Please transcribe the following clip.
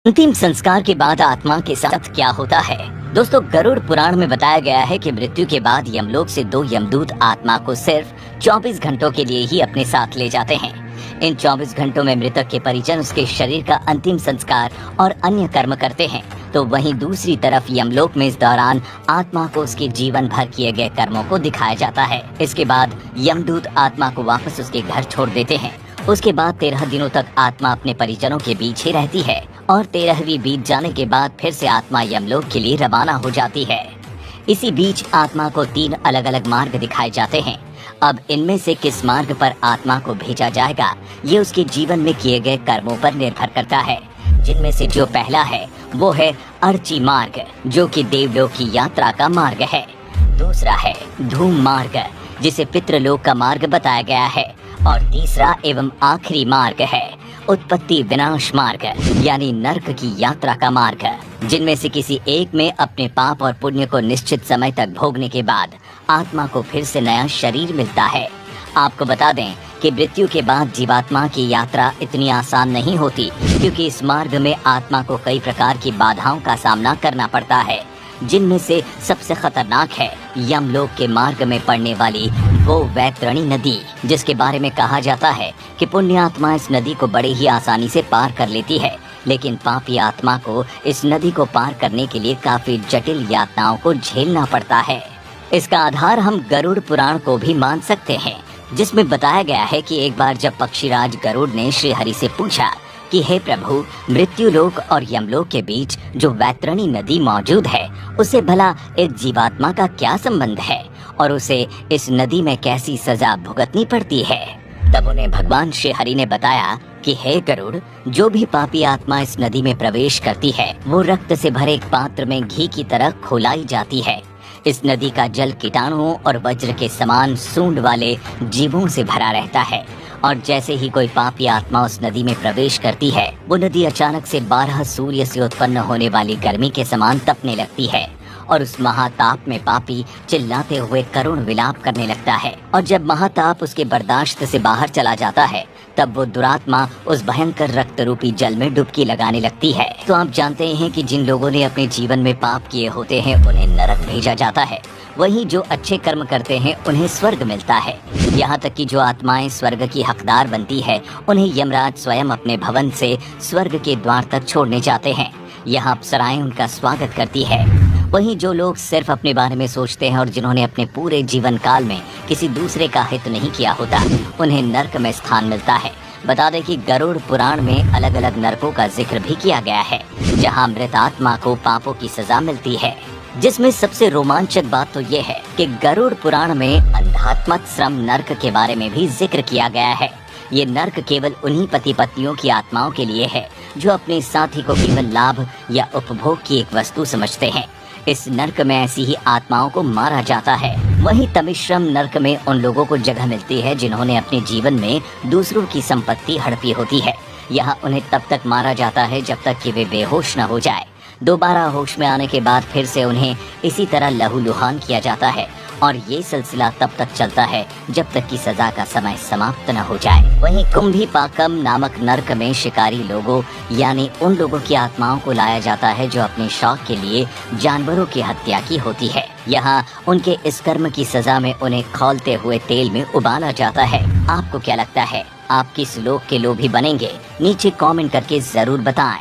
अंतिम संस्कार के बाद आत्मा के साथ क्या होता है। दोस्तों, गरुड़ पुराण में बताया गया है कि मृत्यु के बाद यमलोक से दो यमदूत आत्मा को सिर्फ 24 घंटों के लिए ही अपने साथ ले जाते हैं। इन 24 घंटों में मृतक के परिजन उसके शरीर का अंतिम संस्कार और अन्य कर्म करते हैं, तो वहीं दूसरी तरफ यमलोक में इस दौरान आत्मा को उसके जीवन भर किए गए कर्मों को दिखाया जाता है। इसके बाद यमदूत आत्मा को वापस उसके घर छोड़ देते हैं। उसके बाद 13 दिनों तक आत्मा अपने परिजनों के बीच ही रहती है और 13वीं बीत जाने के बाद फिर से आत्मा यमलोक के लिए रवाना हो जाती है। इसी बीच आत्मा को 3 अलग अलग मार्ग दिखाए जाते हैं। अब इनमें से किस मार्ग पर आत्मा को भेजा जाएगा, ये उसके जीवन में किए गए कर्मों पर निर्भर करता है। जिनमें से जो पहला है वो है अर्ची मार्ग, जो कि देवलोक की यात्रा का मार्ग है। दूसरा है धूम मार्ग, जिसे पितृलोक का मार्ग बताया गया है। और तीसरा एवं आखिरी मार्ग है उत्पत्ति विनाश मार्ग, यानी नर्क की यात्रा का मार्ग। जिनमें से किसी एक में अपने पाप और पुण्य को निश्चित समय तक भोगने के बाद आत्मा को फिर से नया शरीर मिलता है। आपको बता दें कि मृत्यु के बाद जीवात्मा की यात्रा इतनी आसान नहीं होती, क्योंकि इस मार्ग में आत्मा को कई प्रकार की बाधाओं का सामना करना पड़ता है। जिनमें से सबसे खतरनाक है यमलोक के मार्ग में पड़ने वाली वो वैतरणी नदी, जिसके बारे में कहा जाता है कि पुण्य आत्मा इस नदी को बड़े ही आसानी से पार कर लेती है, लेकिन पापी आत्मा को इस नदी को पार करने के लिए काफी जटिल यातनाओं को झेलना पड़ता है। इसका आधार हम गरुड़ पुराण को भी मान सकते हैं, जिसमें बताया गया है कि एक बार जब पक्षीराज गरुड़ ने श्री हरि से पूछा कि हे प्रभु, मृत्युलोक और यमलोक के बीच जो वैतरणी नदी मौजूद है, उसे भला इस जीवात्मा का क्या संबंध है और उसे इस नदी में कैसी सजा भुगतनी पड़ती है। तब उन्हें भगवान श्री हरि ने बताया कि हे गरुड़, जो भी पापी आत्मा इस नदी में प्रवेश करती है, वो रक्त से भरे एक पात्र में घी की तरह खौलाई जाती है। इस नदी का जल कीटाणुओं और वज्र के समान सूंड वाले जीवों से भरा रहता है, और जैसे ही कोई पापी आत्मा उस नदी में प्रवेश करती है, वो नदी अचानक से 12 सूर्य से उत्पन्न होने वाली गर्मी के समान तपने लगती है, और उस महाताप में पापी चिल्लाते हुए करुण विलाप करने लगता है। और जब महाताप उसके बर्दाश्त से बाहर चला जाता है, तब वो दुरात्मा उस भयंकर रक्त रूपी जल में डुबकी लगाने लगती है। तो आप जानते हैं कि जिन लोगों ने अपने जीवन में पाप किए होते हैं, उन्हें नरक भेजा जाता है। वहीं जो अच्छे कर्म करते हैं, उन्हें स्वर्ग मिलता है। यहाँ तक कि जो आत्माएं स्वर्ग की हकदार बनती है, उन्हें यमराज स्वयं अपने भवन से स्वर्ग के द्वार तक छोड़ने जाते हैं। यहाँ अप्सराएं उनका स्वागत करती है। वहीं जो लोग सिर्फ अपने बारे में सोचते हैं और जिन्होंने अपने पूरे जीवन काल में किसी दूसरे का हित नहीं किया होता, उन्हें नर्क में स्थान मिलता है। बता दें कि गरुड़ पुराण में अलग अलग नरकों का जिक्र भी किया गया है, जहाँ मृत आत्मा को पापों की सजा मिलती है। जिसमें सबसे रोमांचक बात तो ये है कि गरुड़ पुराण में अंधात्मक श्रम नर्क के बारे में भी जिक्र किया गया है। ये नर्क केवल उन्हीं पति पत्नियों की आत्माओं के लिए है जो अपने साथी को केवल लाभ या उपभोग की एक वस्तु समझते हैं। इस नर्क में ऐसी ही आत्माओं को मारा जाता है। वहीं तमिश्रम नर्क में उन लोगों को जगह मिलती है जिन्होंने अपने जीवन में दूसरों की संपत्ति हड़पी होती है। यहाँ उन्हें तब तक मारा जाता है जब तक कि वे बेहोश न हो जाए। दोबारा होश में आने के बाद फिर से उन्हें इसी तरह लहूलुहान किया जाता है, और ये सिलसिला तब तक चलता है जब तक कि सजा का समय समाप्त न हो जाए। वहीं कुंभी पाकम नामक नर्क में शिकारी लोगों, यानी उन लोगों की आत्माओं को लाया जाता है जो अपने शौक के लिए जानवरों की हत्या की होती है। यहाँ उनके इस कर्म की सजा में उन्हें खौलते हुए तेल में उबाला जाता है। आपको क्या लगता है, आप किस लोक के लोभी बनेंगे? नीचे कमेंट करके जरूर बताएं।